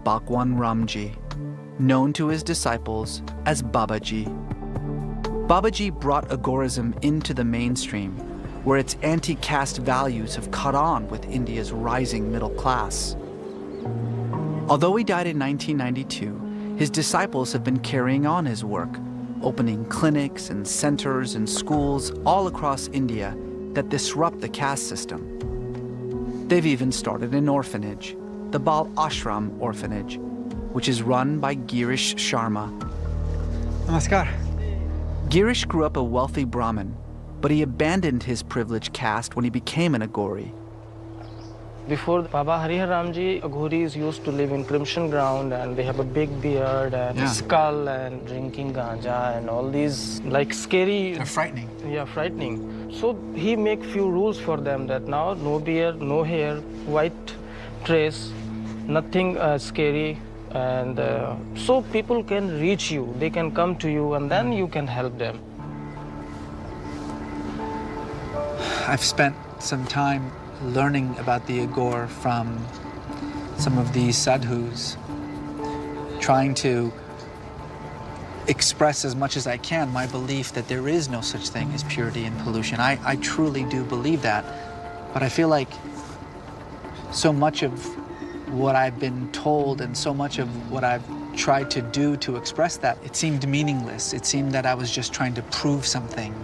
Bhagwan Ram Ji, known to his disciples as Babaji. Babaji brought Aghorism into the mainstream, where its anti-caste values have caught on with India's rising middle class. Although he died in 1992, his disciples have been carrying on his work, opening clinics and centers and schools all across India that disrupt the caste system. They've even started an orphanage, the Bal Ashram Orphanage, which is run by Girish Sharma. Namaskar. Girish grew up a wealthy Brahmin, but he abandoned his privileged caste when he became an Aghori. Before Baba Harihar Ram Ji, Aghoris used to live in Crimson Ground, and they have a big beard and skull and drinking ganja and all these like scary. They're frightening. Yeah, frightening. So he make few rules for them that now no beard, no hair, white dress, nothing scary. And so people can reach you, they can come to you, and then you can help them. I've spent some time learning about the Aghor from some of these sadhus, trying to express as much as I can my belief that there is no such thing as purity and pollution. I truly do believe that, but I feel like so much of what I've been told and so much of what I've tried to do to express that, it seemed meaningless. It seemed that I was just trying to prove something.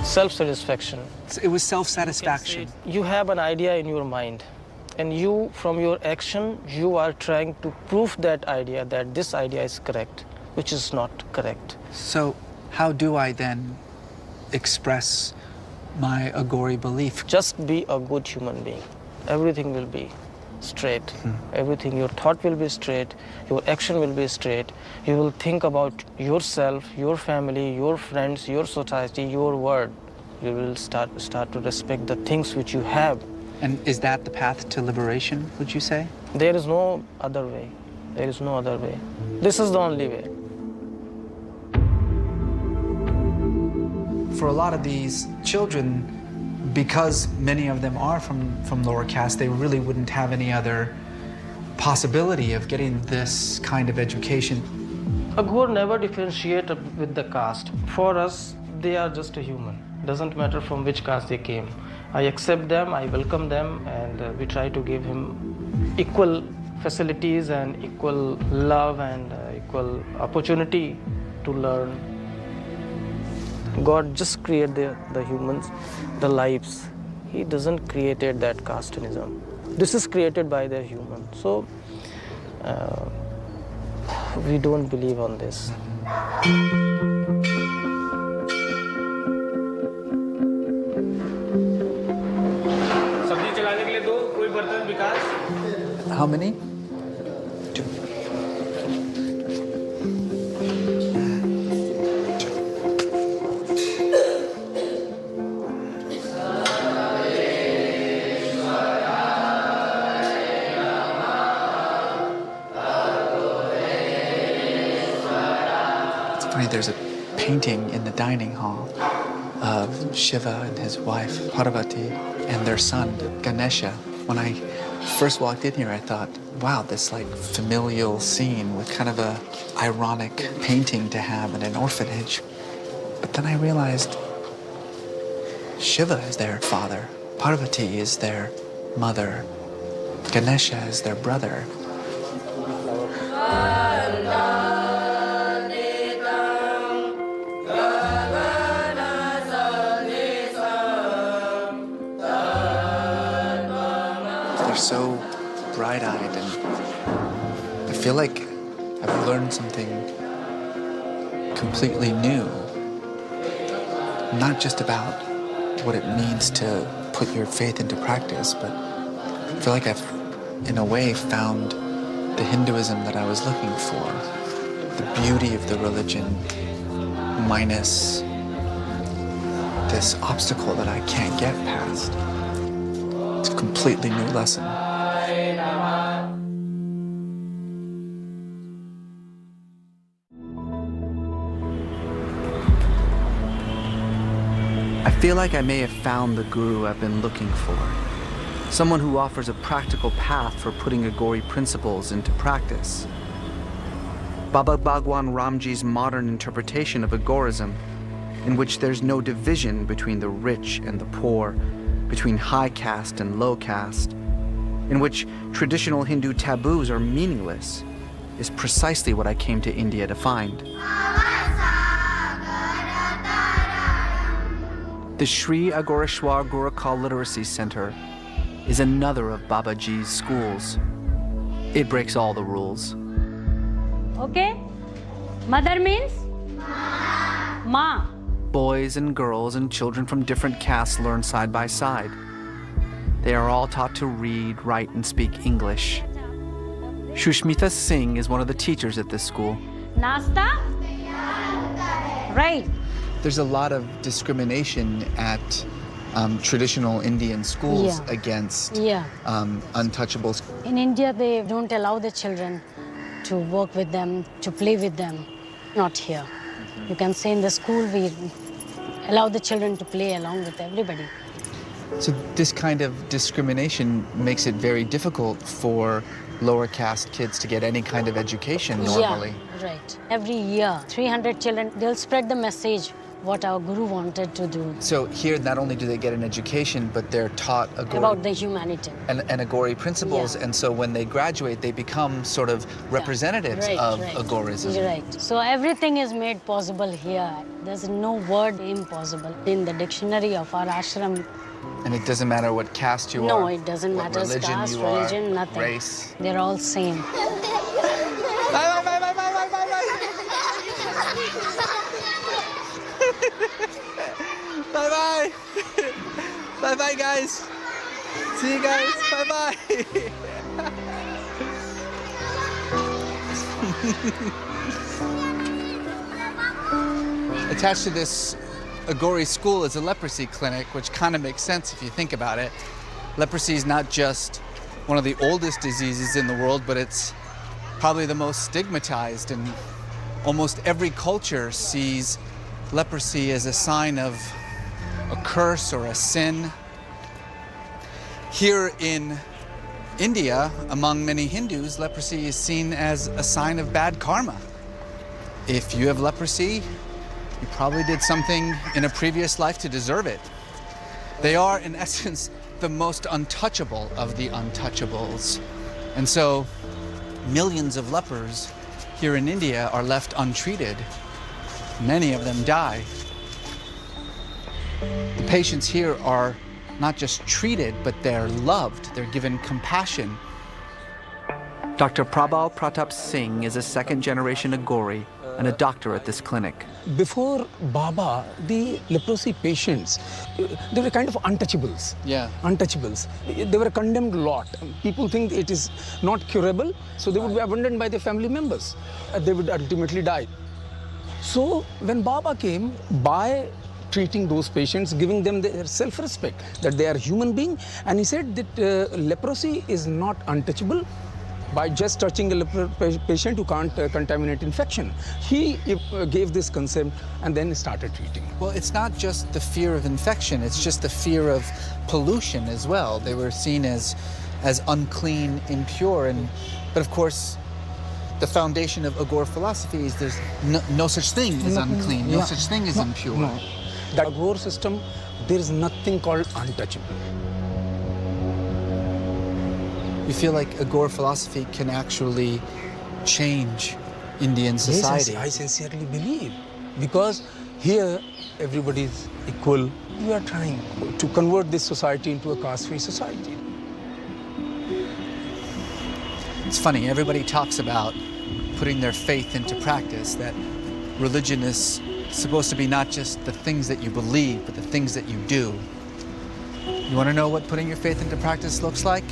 Self-satisfaction. It was self-satisfaction. You have an idea in your mind, and you, from your action, you are trying to prove that idea, that this idea is correct, which is not correct. So how do I then express my Aghori belief? Just be a good human being. Everything will be straight. Everything, your thought will be straight, your action will be straight. You will think about yourself, your family, your friends, your society, your world. You will start to respect the things which you have. And is that the path to liberation, would you say? There is no other way. There is no other way. This is the only way. For a lot of these children, because many of them are from lower caste, they really wouldn't have any other possibility of getting this kind of education. Aghor never differentiate with the caste. For us, they are just a human. Doesn't matter from which caste they came. I accept them, I welcome them, and we try to give him equal facilities and equal love and equal opportunity to learn. God just created the humans, the lives. He doesn't created that casteism. This is created by the human. So we don't believe on this. How many? 2. There's a painting in the dining hall of Shiva and his wife, Parvati, and their son, Ganesha. When I first walked in here, I thought, wow, this like familial scene with kind of a ironic painting to have in an orphanage. But then I realized Shiva is their father, Parvati is their mother, Ganesha is their brother. So bright-eyed, and I feel like I've learned something completely new. Not just about what it means to put your faith into practice, but I feel like I've, in a way, found the Hinduism that I was looking for. The beauty of the religion, minus this obstacle that I can't get past. It's a completely new lesson. I feel like I may have found the guru I've been looking for. someone who offers a practical path for putting Aghori principles into practice. Baba Bhagwan Ram Ji's modern interpretation of Aghorism, in which there's no division between the rich and the poor, between high caste and low caste, in which traditional Hindu taboos are meaningless, is precisely what I came to India to find. The Sri Aghoreswar Gurukul Literacy Center is another of Babaji's schools. It breaks all the rules. Okay? Mother means? Ma. Boys and girls and children from different castes learn side by side. They are all taught to read, write, and speak English. Shushmita Singh is one of the teachers at this school. Nasta? Right. There's a lot of discrimination at traditional Indian schools against untouchables. In India, they don't allow the children to work with them, to play with them. Not here. You can say in the school, we allow the children to play along with everybody. So this kind of discrimination makes it very difficult for lower caste kids to get any kind of education normally. Yeah, right. Every year, 300 children, they'll spread the message what our Guru wanted to do. So here, not only do they get an education, but they're taught about the humanity and Aghori principles, and so when they graduate, they become sort of representatives of Aghorism. You're right. So everything is made possible here. There's no word impossible in the dictionary of our ashram. And it doesn't matter what caste you are. No, it doesn't what matter. Religion Caste, you are, religion, nothing. Race. They're all same. Bye, bye, bye, bye, bye, bye, bye. Bye-bye. Bye-bye, guys. See you guys. Bye-bye. Attached to this Aghori school is a leprosy clinic, which kind of makes sense if you think about it. Leprosy is not just one of the oldest diseases in the world, but it's probably the most stigmatized, and almost every culture sees leprosy as a sign of a curse or a sin. Here in India, among many Hindus, leprosy is seen as a sign of bad karma. If you have leprosy, you probably did something in a previous life to deserve it. They are, in essence, the most untouchable of the untouchables. And so, millions of lepers here in India are left untreated. Many of them die. The patients here are not just treated, but they're loved. They're given compassion. Dr. Prabal Pratap Singh is a second-generation Aghori and a doctor at this clinic. Before Baba, the leprosy patients, they were kind of untouchables. Yeah. Untouchables. They were condemned a lot. People think it is not curable, so they would be abandoned by their family members. They would ultimately die. So when Baba came, by treating those patients, giving them their self-respect, that they are human beings, and he said that leprosy is not untouchable. By just touching a leper patient, you can't contaminate infection. He gave this concept and then started treating. Well, it's not just the fear of infection, it's just the fear of pollution as well. They were seen as unclean, impure, but of course, the foundation of Aghor philosophy is there's no such thing as unclean, no such thing as impure. No. That Aghor system, there is nothing called untouchable. You feel like Aghor philosophy can actually change Indian society? Yes, I sincerely believe. Because here, everybody is equal. We are trying to convert this society into a caste-free society. It's funny, everybody talks about putting their faith into practice, that religion is supposed to be not just the things that you believe, but the things that you do. You want to know what putting your faith into practice looks like?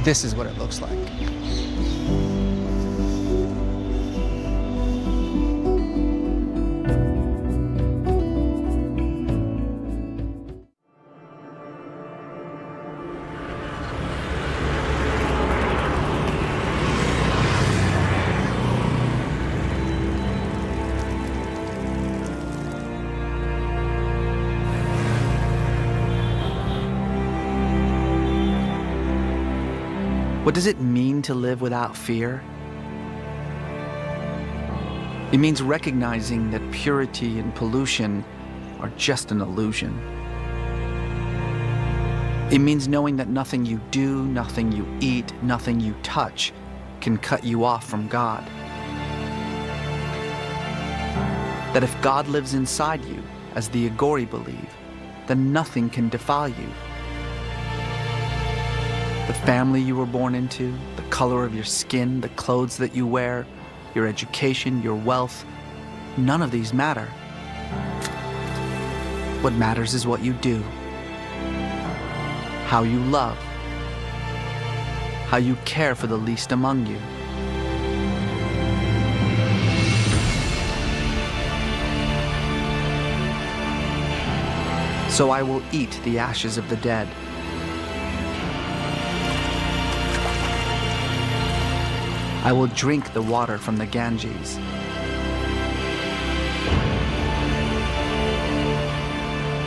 This is what it looks like. What does it mean to live without fear? It means recognizing that purity and pollution are just an illusion. It means knowing that nothing you do, nothing you eat, nothing you touch can cut you off from God. That if God lives inside you, as the Aghori believe, then nothing can defile you. The family you were born into, the color of your skin, the clothes that you wear, your education, your wealth, none of these matter. What matters is what you do, how you love, how you care for the least among you. So I will eat the ashes of the dead. I will drink the water from the Ganges.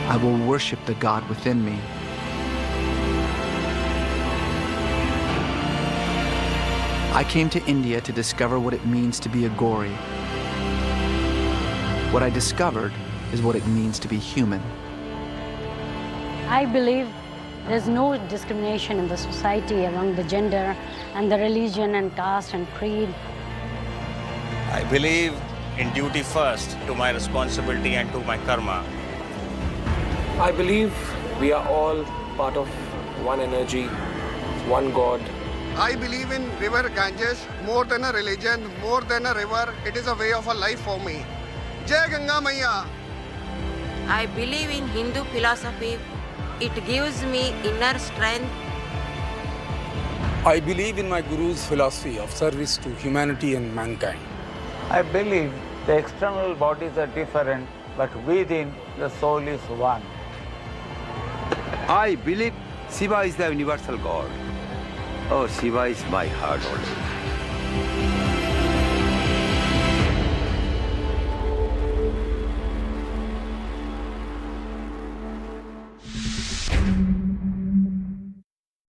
I will worship the God within me. I came to India to discover what it means to be Aghori. What I discovered is what it means to be human. I believe there's no discrimination in the society along the gender and the religion and caste and creed. I believe in duty first, to my responsibility and to my karma. I believe we are all part of one energy, one God. I believe in river Ganges more than a religion, more than a river. It is a way of a life for me. Jai Ganga Maiya. I believe in Hindu philosophy. It gives me inner strength. I believe in my Guru's philosophy of service to humanity and mankind. I believe the external bodies are different, but within the soul is one. I believe Shiva is the universal God. Oh, Shiva is my heart only.